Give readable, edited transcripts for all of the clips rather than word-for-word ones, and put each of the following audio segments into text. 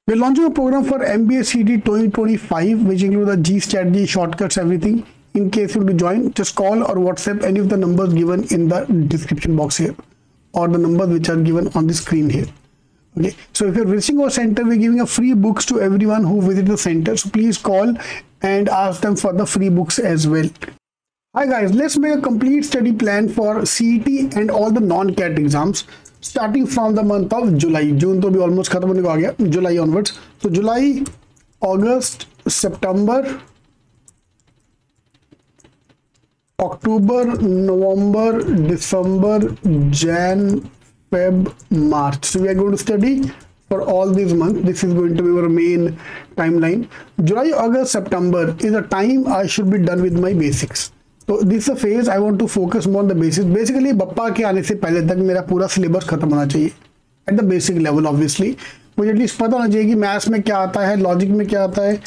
We're launching a program for MBA CET 2025, which includes the G strategy, shortcuts, everything. In case you want to join, just call or WhatsApp any of the numbers given in the description box here, or the numbers which are given on the screen here. Okay, so if you're visiting our center, we're giving a free books to everyone who visit the center. So please call and ask them for the free books as well. Hi guys, let's make a complete study plan for CET and all the non-CAT exams starting from the month of July. June to be almost khatam hone ko aa gaya, July onwards. So July, August, September, October, November, December, Jan, Feb, March. So we are going to study for all these months. This is going to be our main timeline. July, August, September is the time I should be done with my basics. So this is a phase I want to focus more on the basics. Basically, Bappa के आने से पहले तक मेरा पूरा syllabus खत्म होना चाहिए at the basic level. Obviously, मुझे एटलीस्ट पता होना चाहिए कि मैथ्स में क्या आता है, लॉजिक में क्या आता है,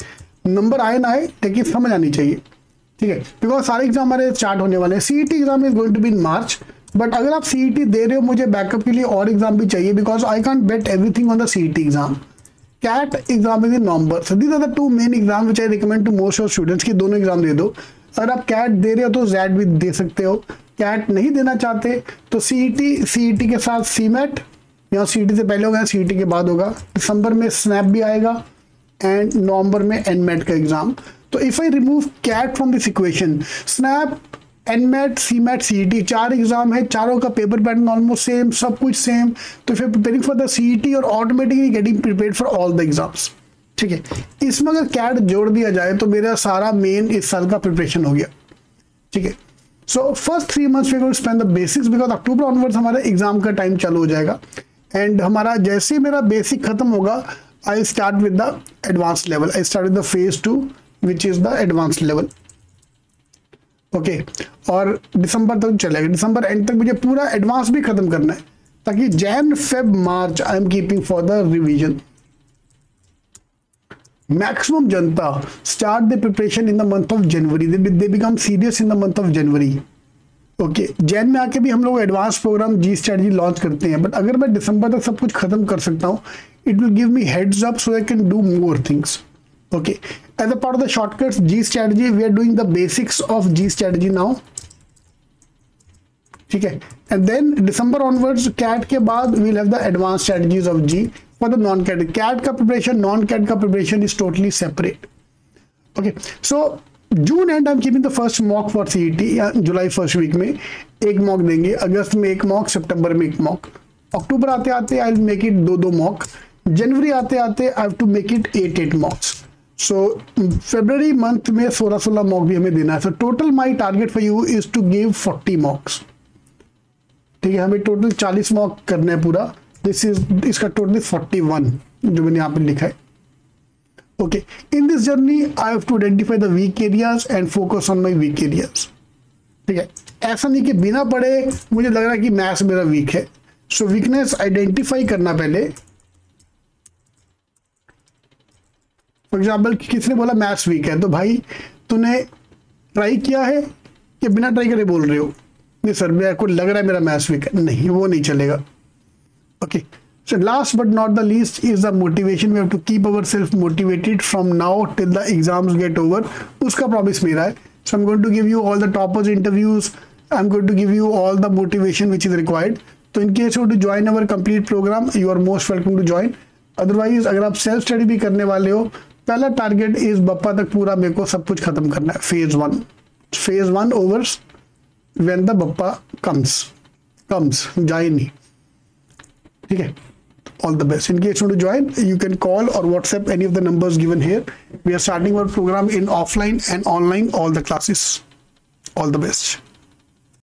नंबर आए ना आए लेकिन समझ आनी चाहिए, ठीक है. बिकॉज सारे एग्जाम हमारे स्टार्ट होने वाले हैं. CET exam is going to be in March, but अगर आप CET दे रहे हो, मुझे बैकअप के लिए और एग्जाम भी चाहिए, because I can't bet everything on the CET exam. CAT exam is in November. So these are the two main exam which I recommend to most of students कि दोनों एग्जाम दे दो. अगर आप कैट दे रहे हो तो जेड भी दे सकते हो. कैट नहीं देना चाहते तो CET के साथ CMAT, या CET से पहले होगा, CET के बाद होगा. दिसंबर में स्नैप भी आएगा एंड नवंबर में NMAT का एग्जाम. तो if I remove CAT from this equation, SNAP, NMAT, CMAT, CET, चार एग्जाम है, चारों का पेपर पैटर्न ऑलमोस्ट सेम, सब कुछ सेम. तो if you preparing for the CET और automatically getting prepared for all the exams, ठीक है. इसमें अगर कैट जोड़ दिया जाए तो मेरा सारा मेन इस साल का प्रिपरेशन हो गया, ठीक है. So first 3 months we going to spend the basics, because October onwards हमारा एग्जाम का टाइम चालू हो जाएगा. एंड हमारा जैसे ही मेरा बेसिक खत्म होगा, I start with the advance level. I start with the phase 2 which is the advance level. Okay, और दिसंबर तक चलेगा. दिसंबर एंड तक मुझे पूरा एडवांस भी खत्म करना है, ताकि Jain, Feb, March I am keeping for the revision. Maximum Janata start the preparation in the month of January. They become serious in the month of January. Okay, Jain में आके भी हम लोग एडवांस प्रोग्राम जी स्ट्रेटजी लॉन्च करते हैं, but अगर मैं दिसंबर तक सब कुछ खत्म कर सकता हूँ, it will give me heads up so I can do more things. Okay, as a part of the shortcuts G strategy, we are doing the basics of G strategy now. ठीक है, and then December onwards CAT के बाद we'll have the advanced strategies of G. For the non-CAT, CAT का preparation, non-CAT का preparation is totally separate. Okay, so June end I'm keeping the first mock for CET. या July first week में एक mock देंगे, अगस्त में एक mock, सितंबर में एक mock, अक्टूबर आते आते I'll make it दो mock, जनवरी आते आते I have to make it 8 mocks. So February month में 16 mock भी हमें देना है. So total my target for you is to give 40 mocks. ठीक है, हमें टोटल 40 मॉक करना है पूरा. दिस इज इसका टोटल 41 जो मैंने यहाँ पे लिखा है. Okay, in this journey I have to identify the weak areas and focus on my weak areas. ठीक है, ऐसा नहीं कि बिना पढ़े मुझे लग रहा है कि मैथ्स मेरा वीक है. सो वीकनेस आइडेंटिफाई करना पहले. फॉर एग्जाम्पल किसने बोला मैथ्स वीक है, तो भाई तूने ट्राई किया है कि बिना ट्राई करे बोल रहे हो नहीं सर मेरे को लग रहा है मेरा मैथ्स वीक है? नहीं, वो नहीं चलेगा. Okay, so last but not the least is the motivation. We have to keep ourselves motivated from now till the exams get over. उसका promise मेरा है. So I'm going to give you all the toppers interviews. I'm going to give you all the motivation which is required. So in case you want to join our complete program, you are most welcome to join. Otherwise, अगर आप self study भी करने वाले हो, पहला target is Bappa तक पूरा मेरे को सब कुछ खत्म करना है. Phase 1. Phase 1 overs when the Bappa comes जाए नहीं. ठीक है, all the best. In case you want to join, you can call or WhatsApp any of the numbers given here. We are starting our program in offline and online all the classes. All the best.